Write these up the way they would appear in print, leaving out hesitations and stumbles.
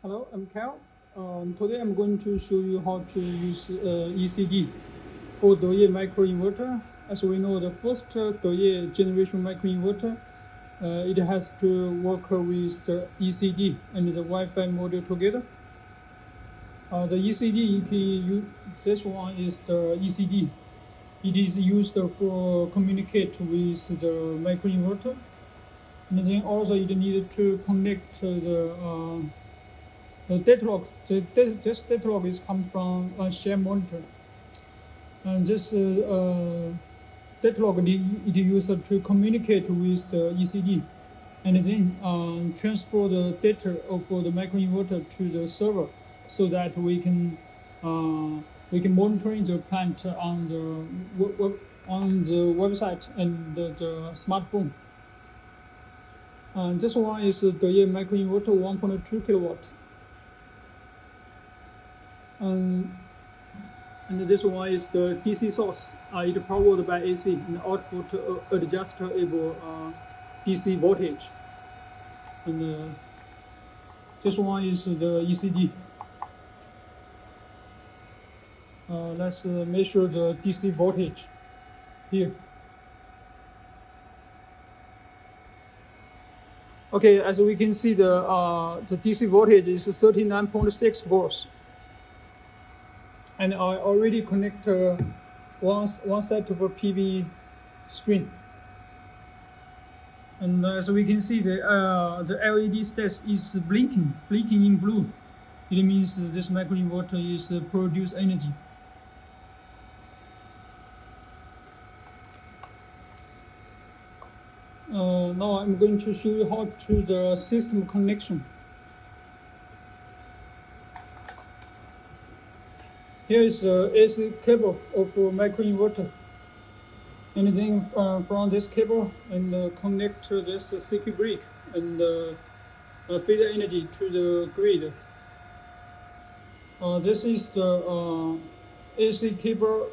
Hello, I'm Cal. Today I'm going to show you how to use ECD for Deye microinverter. As we know, the first Deye generation microinverter, it has to work with the ECD and the Wi-Fi module together. The ECD, this one is the ECD. It is used for communicate with the microinverter. And then also it needed to connect the data log. This data log is come from a share monitor, and this data log it used to communicate with the ECD, and then transfer the data of the microinverter to the server, so that we can monitor the plant on the website and the smartphone. This one is the microinverter 1.2 kilowatt. And this one is the DC source. It powered by AC and output adjustable DC voltage. And this one is the ECD. Let's measure the DC voltage here. Okay, as we can see, the DC voltage is 39.6 volts. And I already connect one set of a PV string. And as we can see, the LED status is blinking in blue. It means this microinverter is produce energy. Now I'm going to show you how to the system connection. Here is the AC cable of microinverter, and then from this cable and connect to this circuit break and feed the energy to the grid. This is the AC cable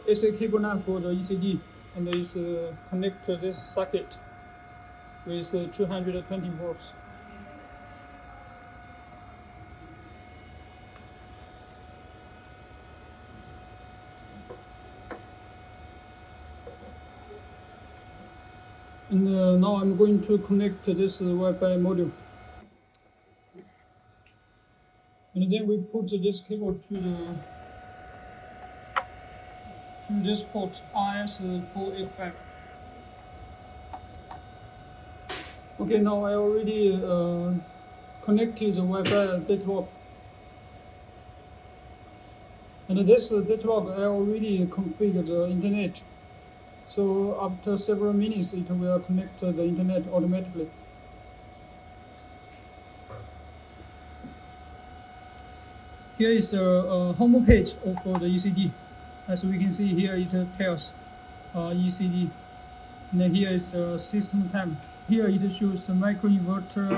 line for the ECD, and it's connect to this socket with 220 volts. And now I'm going to connect this Wi-Fi module. And then we put this cable to this port RS485. Okay, now I already connected the Wi-Fi data log. And this data log I already configured the internet. So after several minutes, it will connect to the internet automatically. Here is the home page for the ECD. As we can see here, it tells ECD. And then here is the system time. Here it shows the microinverter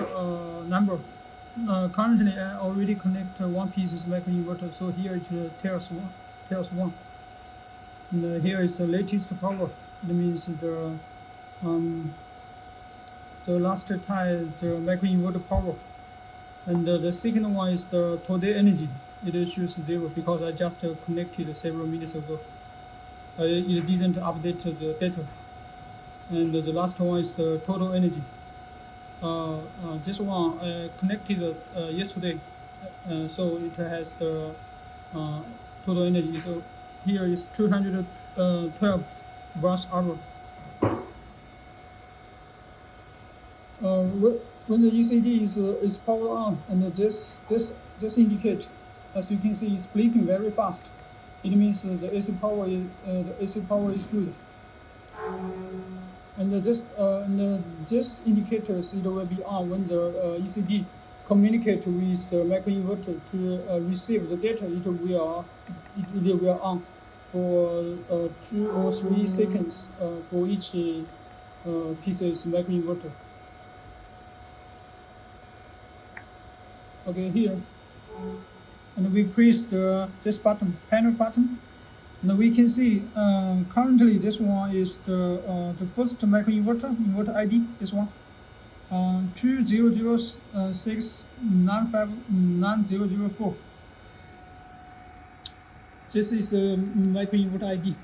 number. Currently, I already connect one piece of microinverter, so here it tells one. And here is the latest power. It means the last time the microinverter power. And the second one is the total energy. It shows 0 because I just connected several minutes ago. It didn't update the data. And the last one is the total energy. This one I connected yesterday, so it has the total energy. So here is 212 watt hour. When the ECD is powered on, and this indicates, as you can see, it's blinking very fast. It means the AC power is good. And this indicators it will be on when the ECD communicate with the microinverter to receive the data. It will on for 2 or 3 seconds for each piece's microinverter. Okay, here, and we press this button, panel button, and we can see currently this one is the first microinverter, inverter ID, this one. 2006959004. This is the microinverter ID.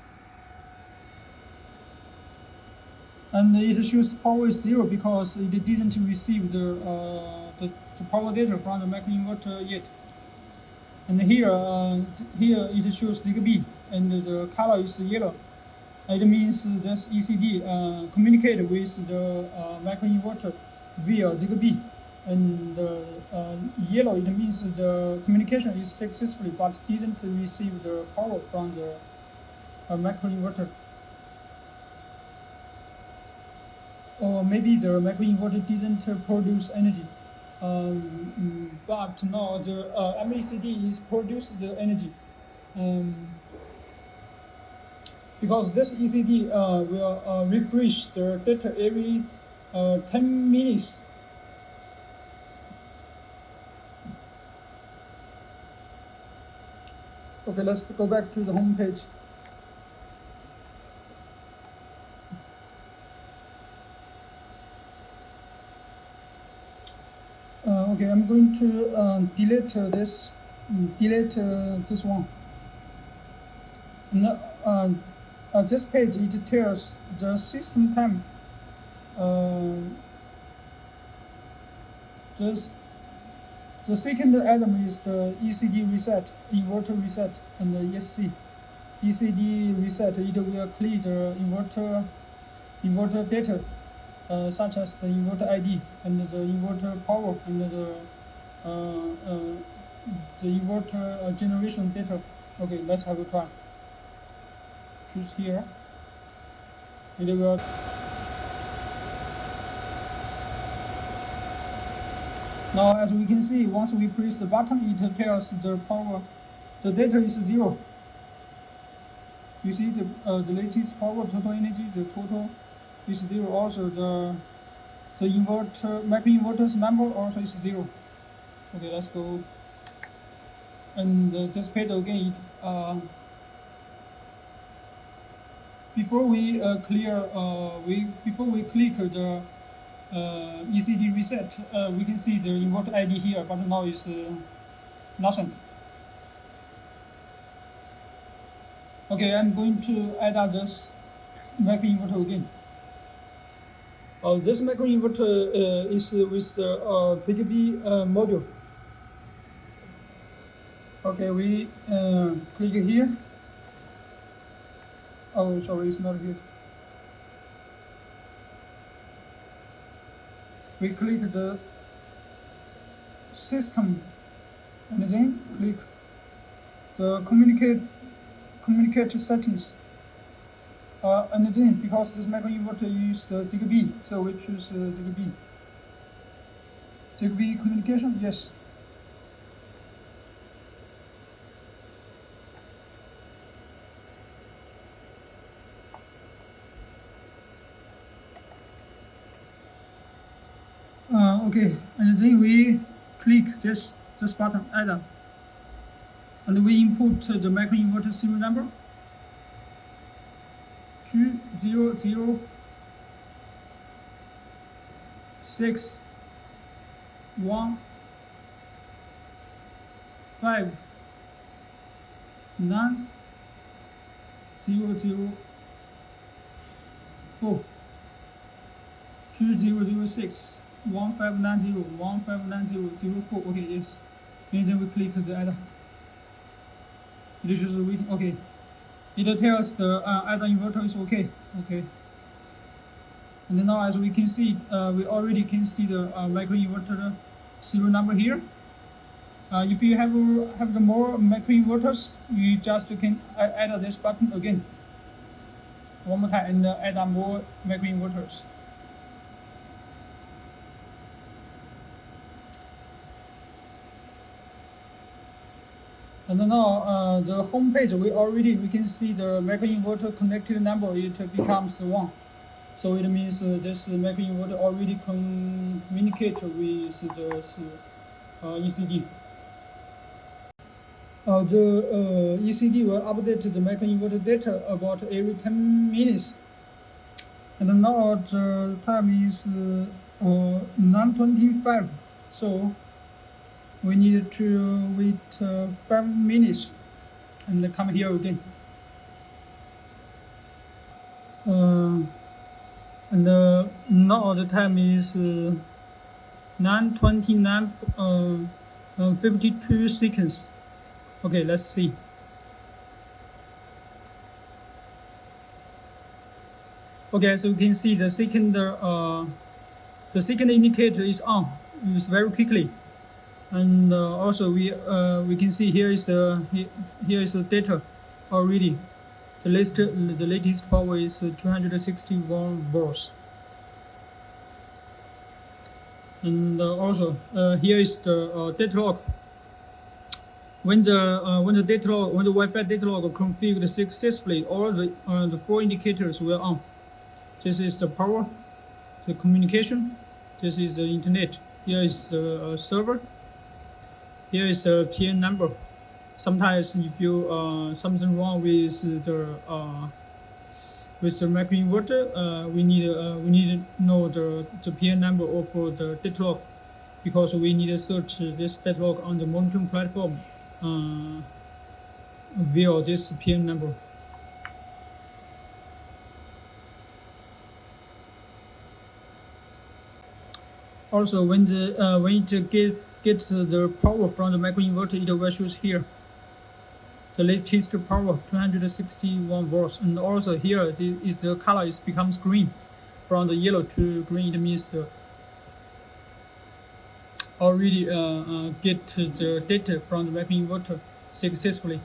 And it shows power is 0 because it didn't receive the power data from the microinverter yet. And here it shows ZigBee, and the color is yellow. It means this ECD communicate with the microinverter via ZigBee. And yellow, it means the communication is successful, but didn't receive the power from the microinverter. Or maybe the microinverter didn't produce energy. But now the MECD is produce the energy. Because this ECD will refresh the data every 10 minutes. Okay, let's go back to the home page. Okay, I'm going to delete this one. This page, it tells the system time. The second item is the ECD reset, inverter reset, and the ESC. ECD reset, it will clear the inverter data, such as the inverter ID and the inverter power and the inverter generation data. Okay, let's have a try. Choose here. It will. Now, as we can see, once we press the button, it tells the power, the data is 0. You see the latest power, total energy, the total is 0. Also, the inverter, microinverter's number also is 0. Okay, let's go. And this page again. Before we before we click the ECD reset, we can see the inverter ID here, but now is nothing. Okay, I'm going to add this microinverter again. This microinverter is with the ZigBee module. Okay, we click here. Oh, sorry, it's not here. We click the system and then click the communicate settings. And then because this microinverter uses the ZigBee, so we choose ZigBee. ZigBee communication, yes. Okay, and then we click this button, add, and we input the microinverter serial number 20061590004 2006 1590 Okay, yes. And then we click the add. It is just waiting. Okay. It tells the add inverter is okay. Okay. And then now, as we can see, we already can see the microinverter serial number here. If you have the more microinverters, you just can add this button again. One more time and add more microinverters. And now the home page, we can see the microinverter connected number, it becomes 1. So it means this microinverter already communicate with the ECD. The ECD will update the microinverter data about every 10 minutes. And now the time is 9:25. So we need to wait 5 minutes and come here again. And now the time is 9:29, 52 seconds. Okay, let's see. Okay, so you can see the second indicator is on. It's very quickly, and also we can see here is the data already. The latest power is 261 volts. And also here is the data log. When the Wi-Fi data log configured successfully, all the 4 indicators were on. This is the power, the communication. This is the internet. Here is the server. Here is the PN number. Sometimes if you something wrong with the microinverter, we need to know the PN number of the data log, because we need to search this data log on the monitoring platform via this PN number. Also, when it gets the power from the microinverter, it will show here the latest power, 261 volts. And also here the color becomes green. From the yellow to green, it means already get the data from the microinverter successfully.